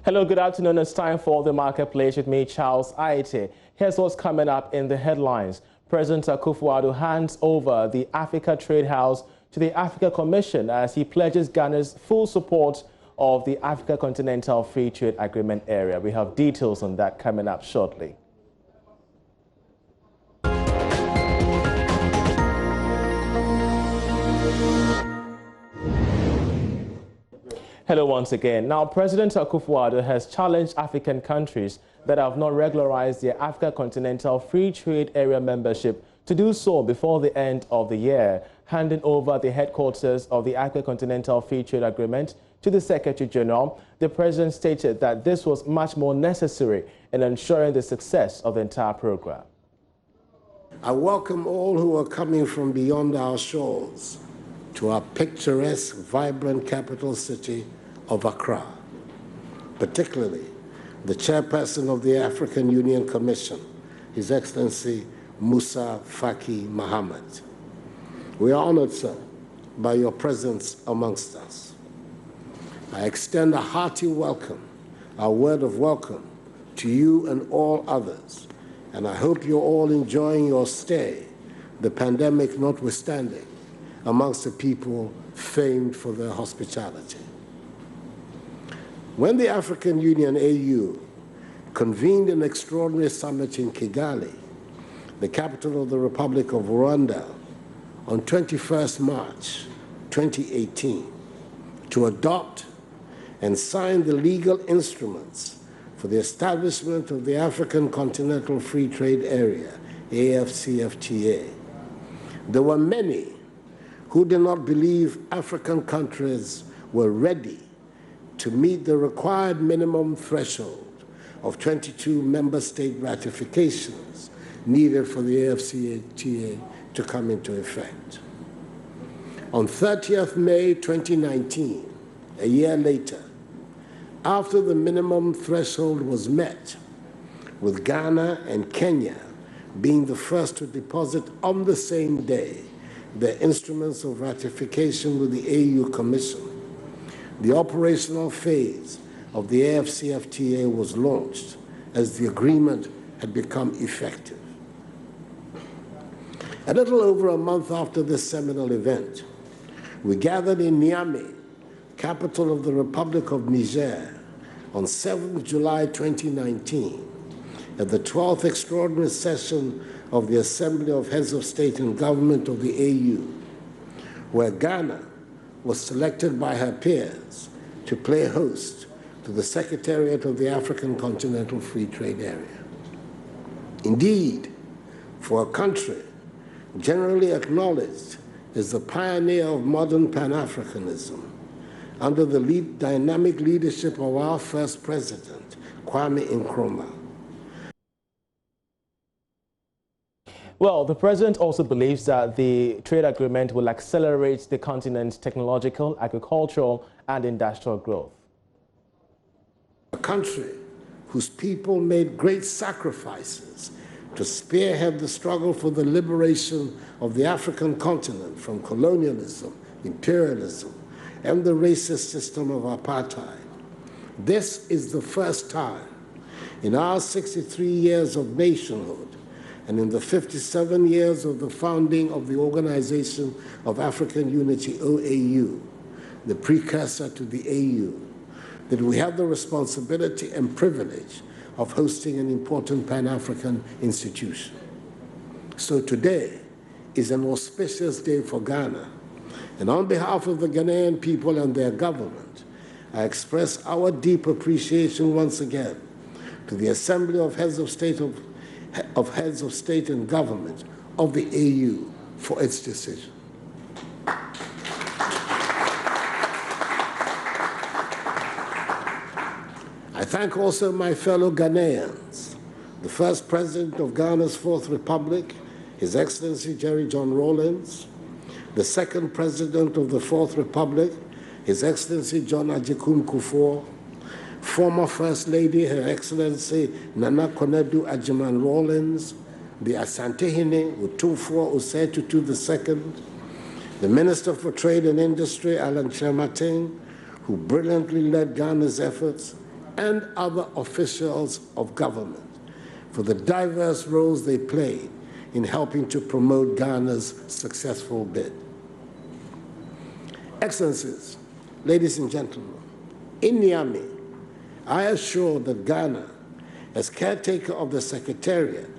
Hello, good afternoon. It's time for the Marketplace with me, Charles Aite. Here's what's coming up in the headlines. President Akufo-Addo hands over the Africa Trade House to the Africa Commission as he pledges Ghana's full support of the Africa Continental Free Trade Agreement area. We have details on that coming up shortly. Hello once again. Now, President Akufo-Addo has challenged African countries that have not regularized their Africa Continental Free Trade Area membership to do so before the end of the year, handing over the headquarters of the Africa Continental Free Trade Agreement to the Secretary General. The President stated that this was much more necessary in ensuring the success of the entire program. I welcome all who are coming from beyond our shores to our picturesque, vibrant capital city of Accra, particularly the chairperson of the African Union Commission, His Excellency Musa Faki Mohammed. We are honored, sir, by your presence amongst us. I extend a hearty welcome, a word of welcome to you and all others, and I hope you're all enjoying your stay, the pandemic notwithstanding, amongst the people famed for their hospitality. When the African Union, AU, convened an extraordinary summit in Kigali, the capital of the Republic of Rwanda, on 21st March 2018, to adopt and sign the legal instruments for the establishment of the African Continental Free Trade Area, AfCFTA, there were many who did not believe African countries were ready to meet the required minimum threshold of 22 member state ratifications needed for the AfCFTA to come into effect. On 30th May 2019, a year later, after the minimum threshold was met, with Ghana and Kenya being the first to deposit on the same day their instruments of ratification with the AU Commission, the operational phase of the AfCFTA was launched as the agreement had become effective. A little over a month after this seminal event, we gathered in Niamey, capital of the Republic of Niger, on 7th July 2019, at the 12th extraordinary session of the Assembly of Heads of State and Government of the AU, where Ghana was selected by her peers to play host to the Secretariat of the African Continental Free Trade Area. Indeed, for a country generally acknowledged as the pioneer of modern Pan-Africanism, under the dynamic leadership of our first president, Kwame Nkrumah. Well, the president also believes that the trade agreement will accelerate the continent's technological, agricultural, and industrial growth. A country whose people made great sacrifices to spearhead the struggle for the liberation of the African continent from colonialism, imperialism, and the racist system of apartheid. This is the first time in our 63 years of nationhood and in the 57 years of the founding of the Organization of African Unity, OAU, the precursor to the AU, that we have the responsibility and privilege of hosting an important Pan-African institution. So today is an auspicious day for Ghana, and on behalf of the Ghanaian people and their government, I express our deep appreciation once again to the Assembly of Heads of State and Government of the AU for its decision. I thank also my fellow Ghanaians, the first president of Ghana's Fourth Republic, His Excellency Jerry John Rawlings, the second president of the Fourth Republic, His Excellency John Agyekum Kufuor, former First Lady, Her Excellency Nana Konadu Agyeman Rawlings, the Asantehene Utumfuo Osei Tutu II, the Minister for Trade and Industry, Alan Kyerematen, who brilliantly led Ghana's efforts, and other officials of government for the diverse roles they played in helping to promote Ghana's successful bid. Excellencies, ladies and gentlemen, in Niamey, I assure that Ghana, as caretaker of the Secretariat,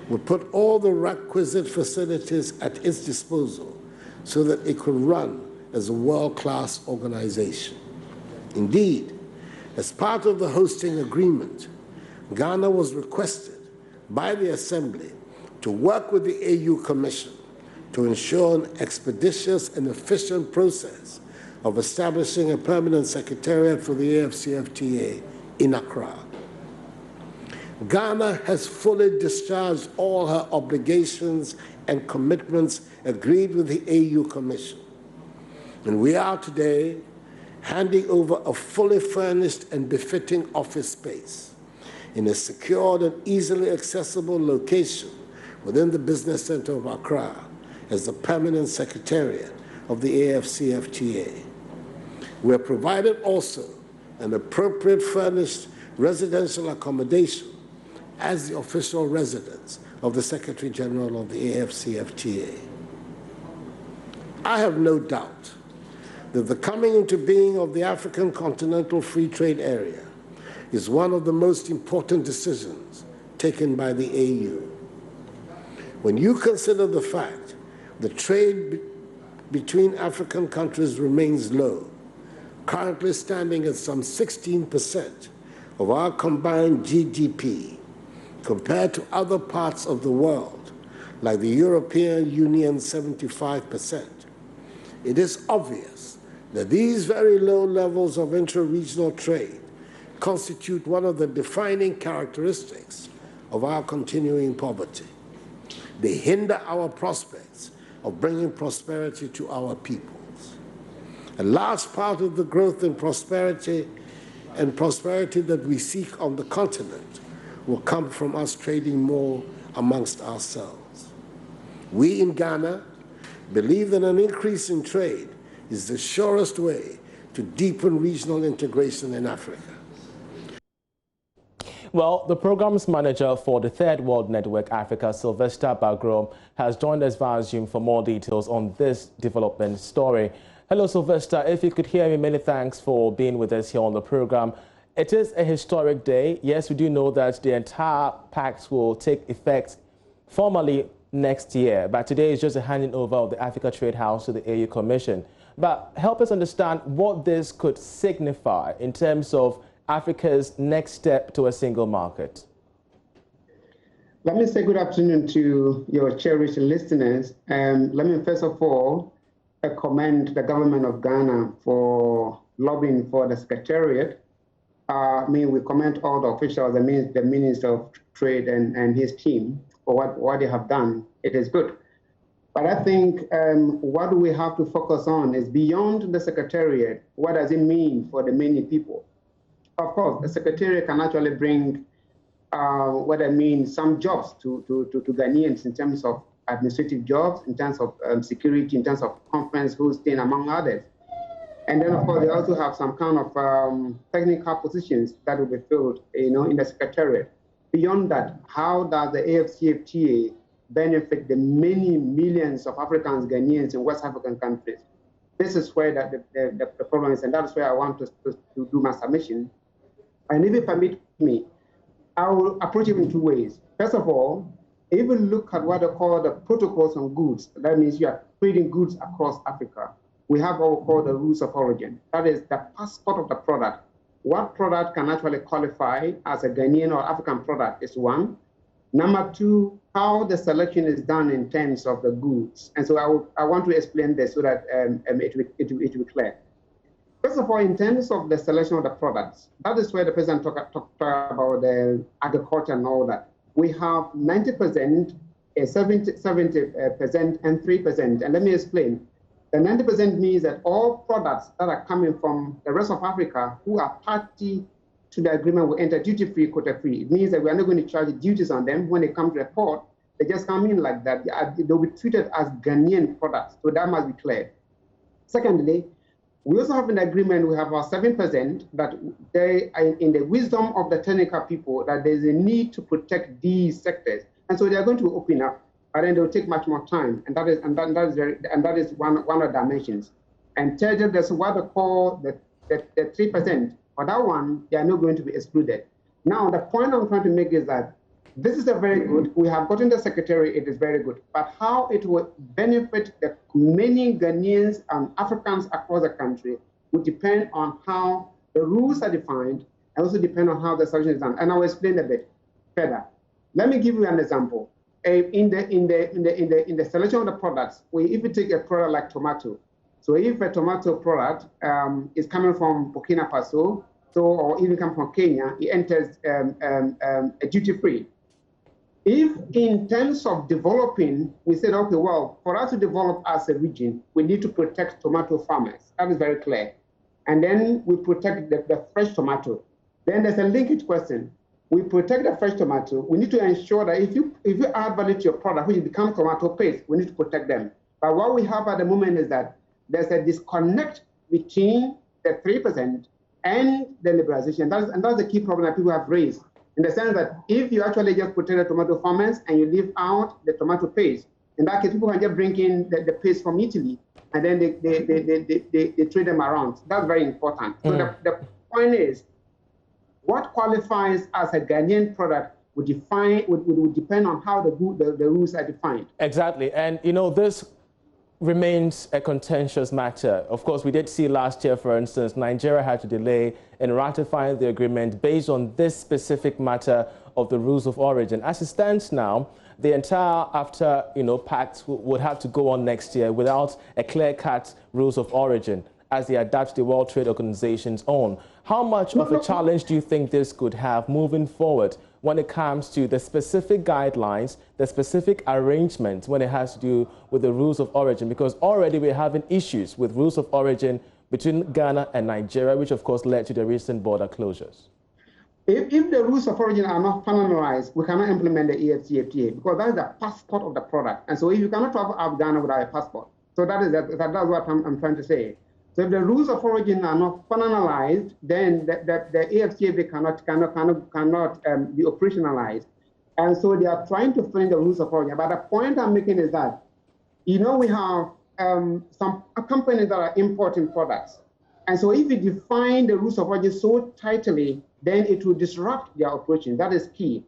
will put all the requisite facilities at its disposal so that it could run as a world-class organization. Indeed, as part of the hosting agreement, Ghana was requested by the Assembly to work with the AU Commission to ensure an expeditious and efficient process of establishing a permanent secretariat for the AfCFTA in Accra. Ghana has fully discharged all her obligations and commitments agreed with the AU Commission. And we are today handing over a fully furnished and befitting office space in a secured and easily accessible location within the business center of Accra as the permanent secretariat of the AfCFTA. We have provided also an appropriate furnished residential accommodation as the official residence of the Secretary General of the AfCFTA. I have no doubt that the coming into being of the African Continental Free Trade Area is one of the most important decisions taken by the AU. When you consider the fact that trade between African countries remains low, currently standing at some 16% of our combined GDP, compared to other parts of the world, like the European Union's 75%, it is obvious that these very low levels of intra-regional trade constitute one of the defining characteristics of our continuing poverty. They hinder our prospects of bringing prosperity to our peoples. A large part of the growth and prosperity that we seek on the continent will come from us trading more amongst ourselves. We in Ghana believe that an increase in trade is the surest way to deepen regional integration in Africa. Well, the programs manager for the Third World Network Africa, Sylvester Bagrom, has joined us via Zoom for more details on this development story. Hello, Sylvester. If you could hear me, many thanks for being with us here on the program. It is a historic day. Yes, we do know that the entire pact will take effect formally next year, but today is just a handing over of the Africa Trade House to the AU Commission. But help us understand what this could signify in terms of Africa's next step to a single market. Let me say good afternoon to your cherished listeners. Let me first of all commend the government of Ghana for lobbying for the Secretariat. We commend all the officials, the Minister of Trade and his team for what they have done. It is good. But I think what we have to focus on is beyond the Secretariat, what does it mean for the many people? Of course, the Secretariat can actually bring some jobs to Ghanaians in terms of administrative jobs, in terms of security, in terms of conference hosting, among others. And then, of course, they also have some kind of technical positions that will be filled, in the Secretariat. Beyond that, how does the AfCFTA benefit the many millions of Africans, Ghanaians in West African countries? This is where the problem is, and that's where I want to do my submission. And if you permit me, I will approach it in two ways. First of all, if you look at what they call the protocols on goods, that means you are trading goods across Africa. We have what we call the rules of origin. That is the passport of the product. What product can actually qualify as a Ghanaian or African product is one. Number two, how the selection is done in terms of the goods. And so I want to explain this so that it will be clear. First of all, in terms of the selection of the products, that is where the president talked about the agriculture and all that. We have 90%, 70%, and 3%. And let me explain. The 90% means that all products that are coming from the rest of Africa who are party to the agreement will enter duty-free, quota-free. It means that we are not going to charge duties on them when they come to the port. They just come in like that. They'll be treated as Ghanaian products. So that must be clear. Secondly, We also have an agreement, we have our 7% that they, in the wisdom of the technical people, that there's a need to protect these sectors. And so they are going to open up, but then they'll take much more time. And that is one of the dimensions. And third, there's what they call the 3%. For that one, they are not going to be excluded. Now, the point I'm trying to make is that this is a very good, we have gotten the secretary, it is very good, but how it will benefit the many Ghanaians and Africans across the country would depend on how the rules are defined and also depend on how the solution is done. And I'll explain a bit further. Let me give you an example. In the selection of the products, if you take a product like tomato, so if a tomato product is coming from Burkina Faso, or even come from Kenya, it enters a duty-free. If in terms of developing, we said, okay, well, for us to develop as a region, we need to protect tomato farmers. That is very clear. And then we protect the fresh tomato. Then there's a linkage question. We protect the fresh tomato. We need to ensure that if you add value to your product, which becomes tomato paste, we need to protect them. But what we have at the moment is that there's a disconnect between the 3% and the liberalization. And that's the key problem that people have raised, in the sense that if you actually just protect the tomato farmers and you leave out the tomato paste, in that case, people can just bring in the paste from Italy, and then they trade them around. That's very important. So the point is, what qualifies as a Ghanaian product would depend on how the rules are defined. Exactly. And, this remains a contentious matter. Of course, we did see last year, for instance, Nigeria had to delay in ratifying the agreement based on this specific matter of the rules of origin. As it stands now, the entire AfCFTA pact would have to go on next year without a clear-cut rules of origin as they adapt to the World Trade Organization's own. How much of a challenge do you think this could have moving forward when it comes to the specific guidelines, the specific arrangements when it has to do with the rules of origin? Because already we're having issues with rules of origin between Ghana and Nigeria, which of course led to the recent border closures. If the rules of origin are not finalized, we cannot implement the AfCFTA, because that is the passport of the product. And so if you cannot travel out of Ghana without a passport, so that's what I'm trying to say. So if the rules of origin are not finalized, then the AfCFTA cannot be operationalized. And so they are trying to find the rules of origin. But the point I'm making is that, we have some companies that are importing products. And so if you define the rules of origin so tightly, then it will disrupt their operation. That is key.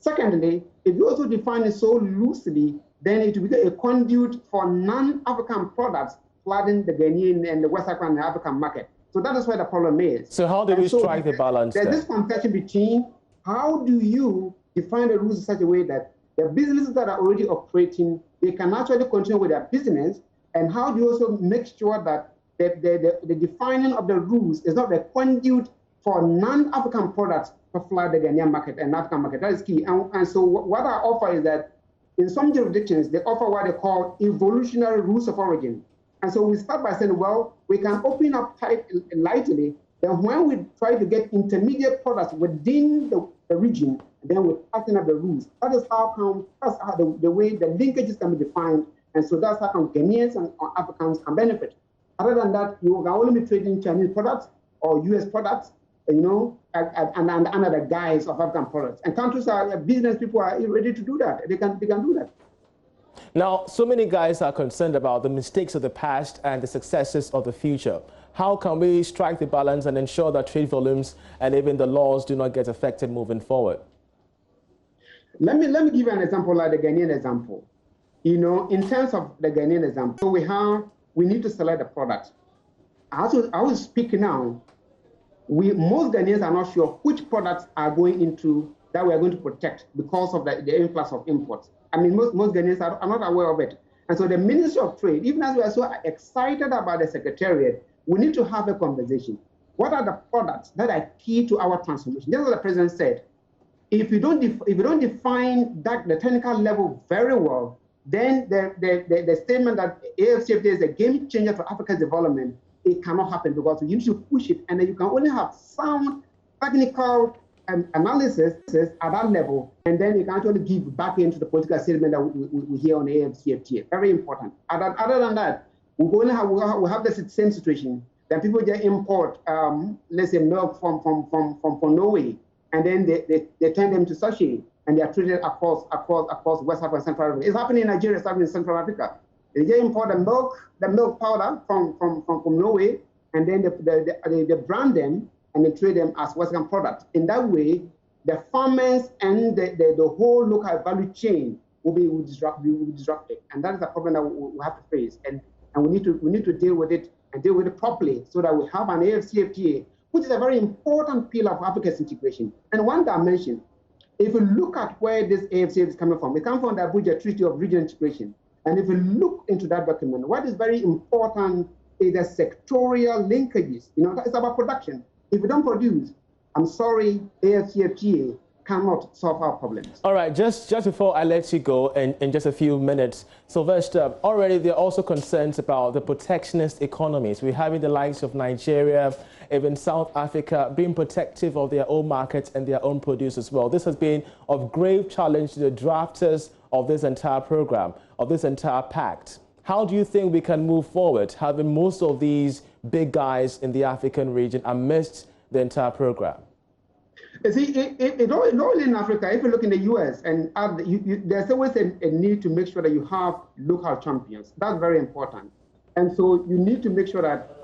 Secondly, if you also define it so loosely, then it will be a conduit for non-African products flooding the Ghanaian and the West African and African market. So that is where the problem is. So how do we strike the balance there? There's this contention between how do you define the rules in such a way that the businesses that are already operating, they can actually continue with their business, and how do you also make sure that the defining of the rules is not a conduit for non-African products to flood the Ghanaian market and African market. That is key. And so what I offer is that in some jurisdictions, they offer what they call evolutionary rules of origin. And so we start by saying, well, we can open up lightly. Then when we try to get intermediate products within the region, then we tighten up the rules. That's how the way the linkages can be defined. And so that's how Ghanaians and Africans can benefit. Other than that, you can only be trading Chinese products or US products, and under the guise of African products. And business people are ready to do that. They can do that. Now, so many guys are concerned about the mistakes of the past and the successes of the future. How can we strike the balance and ensure that trade volumes and even the laws do not get affected moving forward? Let me give you an example, like the Ghanaian example. In terms of the Ghanaian example, we need to select the product. I will speak now. Most Ghanaians are not sure which products are going into that we are going to protect because of the influx of imports. I mean, most Ghanaians are not aware of it. And so the Ministry of Trade, even as we are so excited about the Secretariat, we need to have a conversation. What are the products that are key to our transformation? Just as the President said, if you don't define the technical level very well, then the statement that AfCFTA is a game changer for Africa's development, it cannot happen, because you need to push it, and then you can only have sound technical analysis at that level, and then you can actually give back into the political statement that we hear on AfCFTA. Very important. Other than that, we have the same situation. then people just import, let's say, milk from Norway, and then they turn them to sachet, and they are traded across West Africa and Central Africa. It's happening in Nigeria, it's happening in Central Africa. They just import the milk powder from Norway, and then they brand them and they trade them as Western products. In that way, the farmers and the whole local value chain will be disrupted, and that is a problem that we have to face, and we need to deal with it and deal with it properly, so that we have an AfCFTA, which is a very important pillar of Africa's integration. And one dimension, if you look at where this AfCFTA is coming from, it comes from the Abuja Treaty of Regional Integration. And if you look into that document, what is very important is the sectorial linkages. It's about production. If we don't produce, I'm sorry, AfCFTA cannot solve our problems. All right, just before I let you go in just a few minutes, Sylvester, already there are also concerns about the protectionist economies. We're having the likes of Nigeria, even South Africa, being protective of their own markets and their own produce as well. This has been of grave challenge to the drafters of this entire program, of this entire pact. How do you think we can move forward, having most of these big guys in the African region amidst the entire program? You see, not only in Africa, if you look in the US, and there's always a need to make sure that you have local champions. That's very important. And so you need to make sure that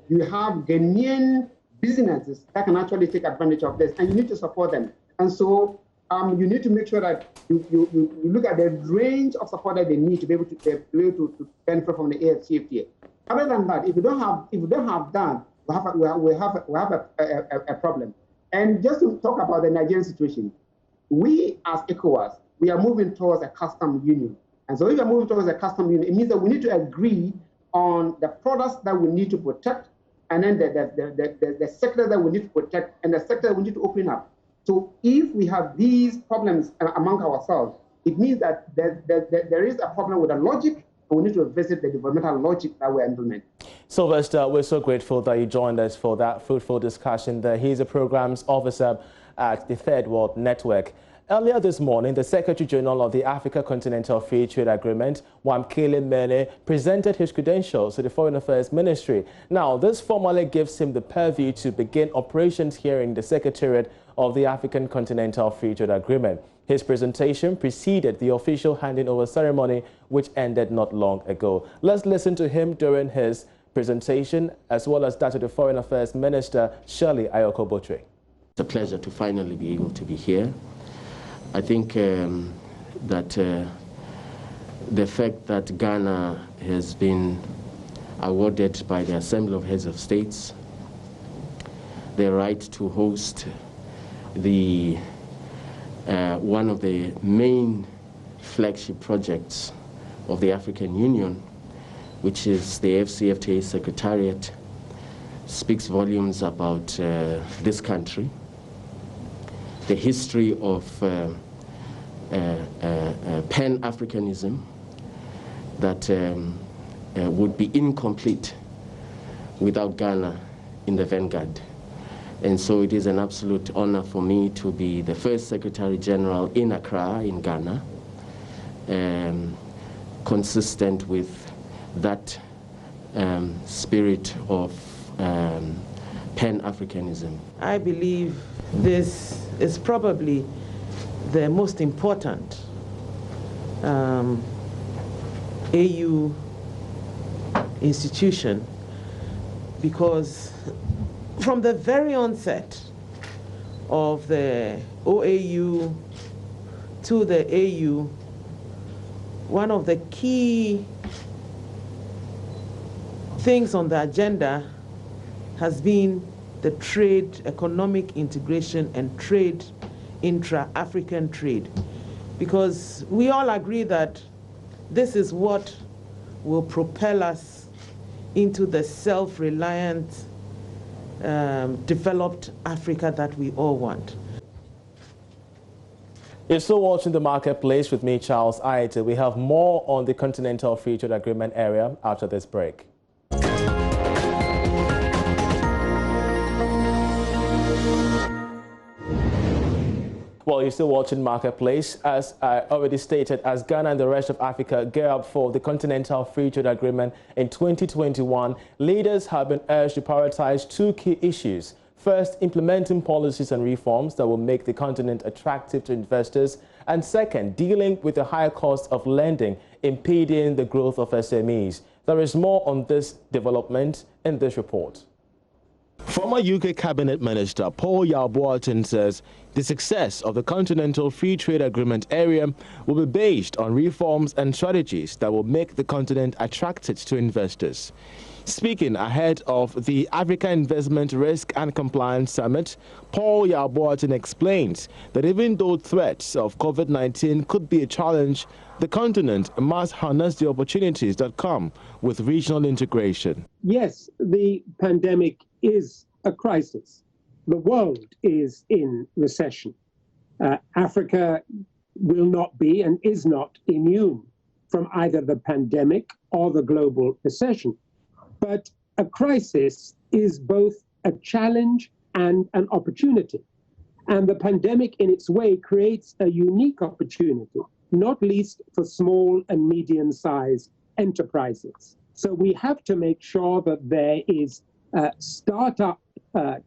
you have Ghanaian businesses that can actually take advantage of this, and you need to support them. And so you need to make sure that you look at the range of support that they need to be able to benefit from the AfCFTA. Other than that, if you don't have that, we have a problem. And just to talk about the Nigerian situation, we as ECOWAS, we are moving towards a custom union. And so if we are moving towards a custom union, it means that we need to agree on the products that we need to protect, and then the sector that we need to protect, and the sector that we need to open up. So if we have these problems among ourselves, it means that there is a problem with the logic, and we need to revisit the developmental logic that we implement. Sylvester, we're so grateful that you joined us for that fruitful discussion there. He's a programs officer at the Third World Network. Earlier this morning, the Secretary General of the Africa Continental Free Trade Agreement, Wamkele Mene, presented his credentials to the Foreign Affairs Ministry. Now, this formally gives him the purview to begin operations here in the Secretariat of the African Continental Free Trade Agreement. His presentation preceded the official handing over ceremony, which ended not long ago. Let's listen to him during his presentation, as well as that of the Foreign Affairs Minister, Shirley Ayoko-Botre. It's a pleasure to finally be able to be here. I think that the fact that Ghana has been awarded by the Assembly of Heads of States the right to host the one of the main flagship projects of the African Union, which is the AfCFTA Secretariat, speaks volumes about this country, the history of Pan-Africanism that would be incomplete without Ghana in the vanguard. And so it is an absolute honor for me to be the first Secretary General in Accra, in Ghana, consistent with that spirit of Pan-Africanism. I believe this is probably the most important AU institution, because from the very onset of the OAU to the AU, one of the key things on the agenda has been the trade, economic integration, and trade, intra-African trade. Because we all agree that this is what will propel us into the self-reliant, developed Africa that we all want. You're still watching The Marketplace with me, Charles Aite. We have more on the Continental Free Trade Agreement area after this break. Well, Well, you're still watching Marketplace. As I already stated, as Ghana and the rest of Africa gear up for the Continental Free Trade Agreement in 2021, leaders have been urged to prioritize two key issues. First, implementing policies and reforms that will make the continent attractive to investors. And second, dealing with the higher cost of lending, impeding the growth of SMEs. There is more on this development in this report. Former UK Cabinet Minister Paul Yeboahten says the success of the Continental Free Trade Agreement area will be based on reforms and strategies that will make the continent attractive to investors. Speaking ahead of the Africa Investment Risk and Compliance Summit, Paul Yeboahten explains that even though threats of COVID-19 could be a challenge, the continent must harness the opportunities that come with regional integration. Yes, the pandemic is a crisis. The world is in recession. Africa will not be and is not immune from either the pandemic or the global recession. But a crisis is both a challenge and an opportunity. And the pandemic in its way creates a unique opportunity, not least for small and medium-sized enterprises. So we have to make sure that there is startup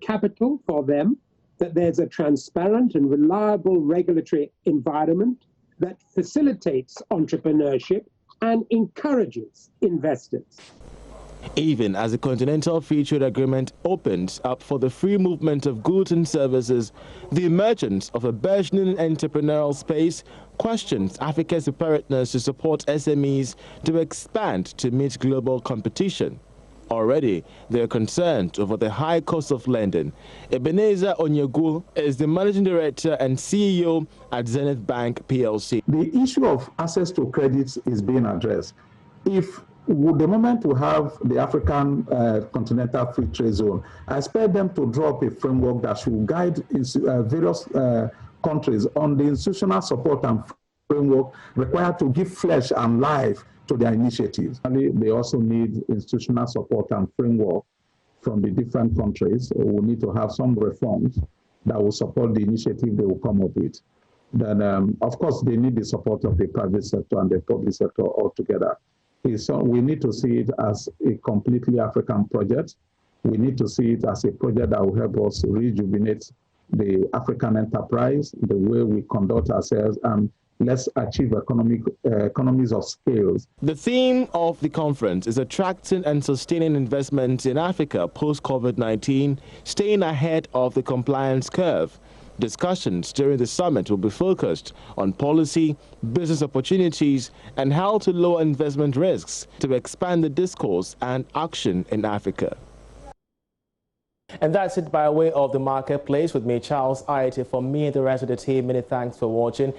capital for them, that there's a transparent and reliable regulatory environment that facilitates entrepreneurship and encourages investors. Even as the Continental Free Trade Agreement opens up for the free movement of goods and services, the emergence of a burgeoning entrepreneurial space questions Africa's preparedness to support SMEs to expand to meet global competition. Already, they are concerned over the high cost of lending. Ebenezer Onyegu is the Managing Director and CEO at Zenith Bank PLC. The issue of access to credits is being addressed. If the moment we have the African Continental Free Trade Zone, I expect them to draw up a framework that should guide various countries on the institutional support and framework required to give flesh and life to their initiatives. They also need institutional support and framework from the different countries. We need to have some reforms that will support the initiative they will come up with. Then, of course, they need the support of the private sector and the public sector altogether. So we need to see it as a completely African project. We need to see it as a project that will help us rejuvenate the African enterprise, the way we conduct ourselves, and let's achieve economies of scale. The theme of the conference is attracting and sustaining investments in Africa post-COVID-19, staying ahead of the compliance curve. Discussions during the summit will be focused on policy, business opportunities, and how to lower investment risks to expand the discourse and action in Africa. And that's it by way of the Marketplace with me, Charles Aite. For me and the rest of the team, many thanks for watching.